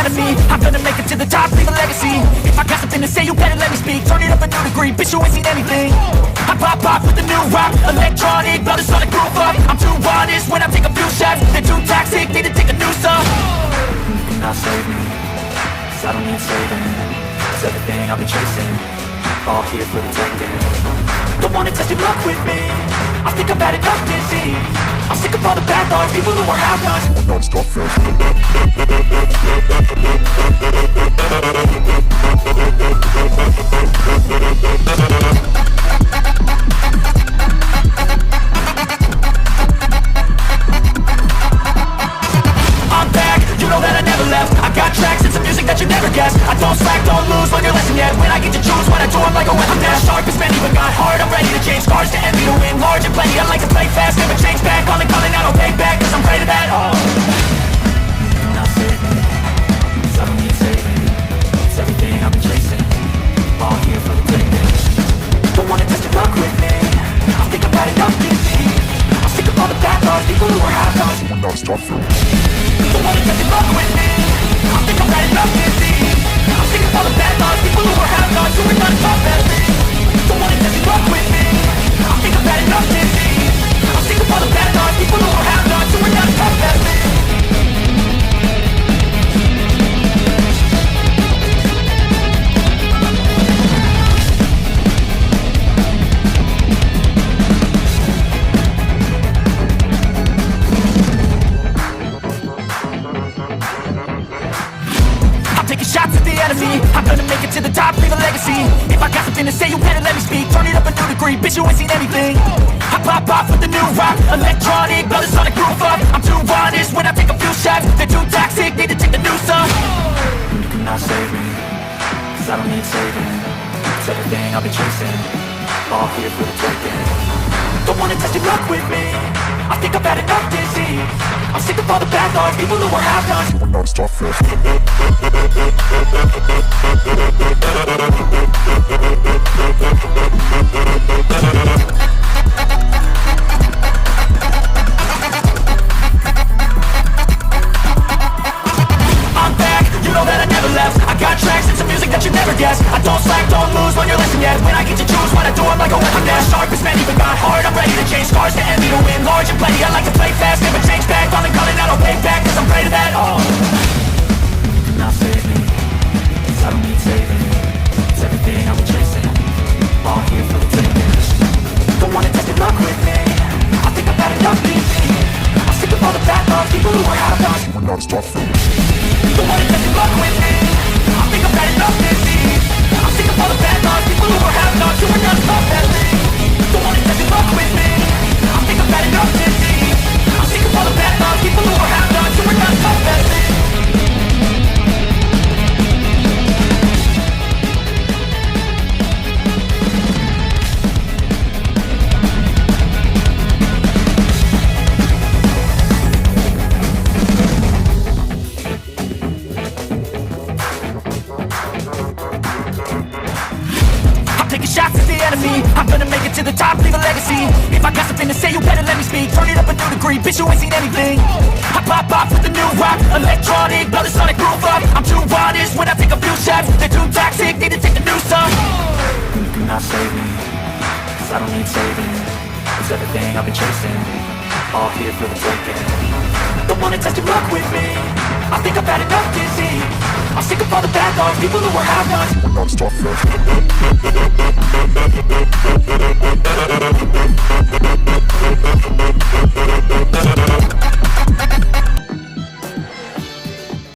enemy. I'm gonna make it to the top, leave a legacy. If I got something to say, you better let me speak. Turn it up a new degree, bitch, you ain't seen anything. I pop off with the new rock, electronic, blow the sonic groove up. I'm too honest when I take a few shots. They're too toxic, need to take a new song. You cannot save me, cause I don't need saving. It's everything I've been chasing, all here for the taking. Don't wanna test your luck with me, I think I've had enough disease. I'm sick of all the bad thoughts, people who are half-nots. Non-stop fresh. I'm back, you know that I never left. I got tracks and some music that you never guessed. I don't slack, don't lose, learn your lesson yet. When I get to choose, when I do, I'm like a weapon. I'm not sharp as many, but got hard. I'm ready to change scars to envy, to win large and plenty. I like to play fast, never change back. Calling, I don't pay back, cause I'm great at that. Oh, now save me, cause I don't need saving. It's everything I've been chasing, all here for the taking. Don't wanna test your luck with me, I think I've had enough disease. I'm sick of all the bad thoughts, people who are half-nots. Non-stop fresh. Don't wanna test your luck with me, I think I've had enough disease. I'm sick of all the bad thoughts, people who are half-nots, who are not as tough as me. Don't wanna test your luck with me, I think I've had enough disease. I'm sick of all the bad thoughts, people who are half-nots, who are not as tough as me. Shots at the enemy, I'm gonna make it to the top, leave a legacy. If I got something to say, you better let me speak. Turn it up a new degree, bitch, you ain't seen anything. I pop off with the new rock, electronic, blow the sonic groove up. I'm too honest when I take a few shots. They're too toxic, need to take the new song. You cannot save me, cause I don't need saving. It's everything I've been chasing, all here for the taking. Don't wanna test your luck with me, I think I've had enough disease. I'm sick of all the bad thoughts, people who are half-nots. Non-stop fresh. I'm back, you know that I never left. I got tracks and some music that you never guessed. I don't slack, don't lose, learn your lesson yet. When I get to choose, what I do, I'm like a weapon. I'm sharp as many, but got hard. I'm ready to change scars to envy, to win large and plenty. I like to play fast, never change back. Calling, I don't pay back, cause I'm great at that. Oh, you cannot save me, cause I don't need saving. It's everything I've been chasing, all here for the taking. Don't wanna test your luck with me, I think I've had enough disease. I'm sick of all the bad thoughts, people who are half-nots. Non-stop fresh. Don't wanna test your luck with me, I think I've had enough disease. I'm sick of all the bad thoughts, people who are half-nots, who are not as tough as me. Don't wanna test your luck with me, I think I've had enough disease. I'm sick of all the bad thoughts, people who are half-nots, who are not as tough as me. Shots at the enemy, I'm gonna make it to the top, leave a legacy. If I got something to say, you better let me speak. Turn it up a new degree, bitch, you ain't seen anything. I pop off with the new rock, electronic, blow the sonic groove up. I'm too honest when I take a few shots. They're too toxic, need to take the new song. You cannot save me, cause I don't need saving. It's everything I've been chasing, all here for the taking. Don't wanna test your luck with me, I think I've had enough disease. I'm sick of all the bad thoughts, people who are half-nots. Non-stop fresh.